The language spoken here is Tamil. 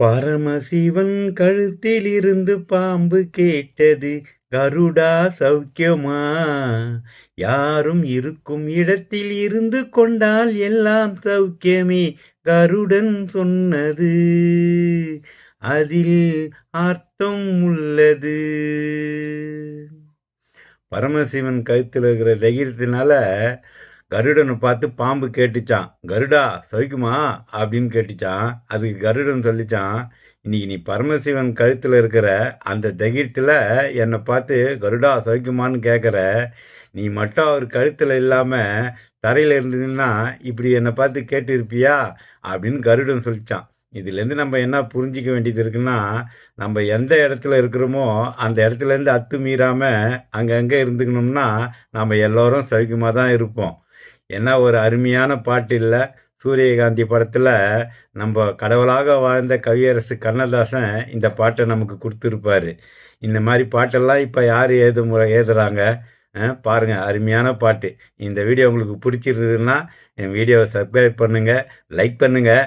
பரமசிவன் கழுத்திலிருந்து பாம்பு கேட்டது, கருடா சௌக்கியமா? யாரும் இருக்கும் இடத்தில் இருந்து கொண்டால் எல்லாம் சௌக்கியமே, கருடன் சொன்னது. அதில் அர்த்தம் உள்ளது. பரமசிவன் கழுத்தில் இருக்கிற தைரியத்தினால கருடனை பார்த்து பாம்பு கேட்டுச்சான், கருடா சௌக்கியமா அப்படின்னு கேட்டுச்சான். அதுக்கு கருடன் சொல்லிச்சான், இன்னைக்கு நீ பரமசிவன் கழுத்தில் இருக்கிற அந்த தைரியத்தில் என்னை பார்த்து கருடா சௌக்கியமான்னு கேட்குற, நீ மட்டும் அவர் கழுத்தில் இல்லாமல் தரையில் இருந்ததுன்னா இப்படி என்னை பார்த்து கேட்டிருப்பியா அப்படின்னு கருடன் சொல்லிச்சான். இதுலேருந்து நம்ம என்ன புரிஞ்சிக்க வேண்டியது இருக்குன்னா, நம்ம எந்த இடத்துல இருக்கிறோமோ அந்த இடத்துலேருந்து அத்துமீறாமல் அங்கங்கே இருந்துக்கணும்னா நம்ம எல்லோரும் சௌக்கியமாக தான் இருப்போம். என்ன ஒரு அருமையான பாட்டு இல்லை? சூரியகாந்தி படத்தில் நம்ம கடவுளாக வாழ்ந்த கவியரசு கண்ணதாசன் இந்த பாட்டை நமக்கு கொடுத்துருப்பாரு. இந்த மாதிரி பாட்டெல்லாம் இப்போ யார் எழுதுறாங்க? பாருங்கள், அருமையான பாட்டு. இந்த வீடியோ உங்களுக்கு பிடிச்சிருந்ததுன்னா என் வீடியோவை சப்ஸ்கிரைப் பண்ணுங்கள், லைக் பண்ணுங்கள்,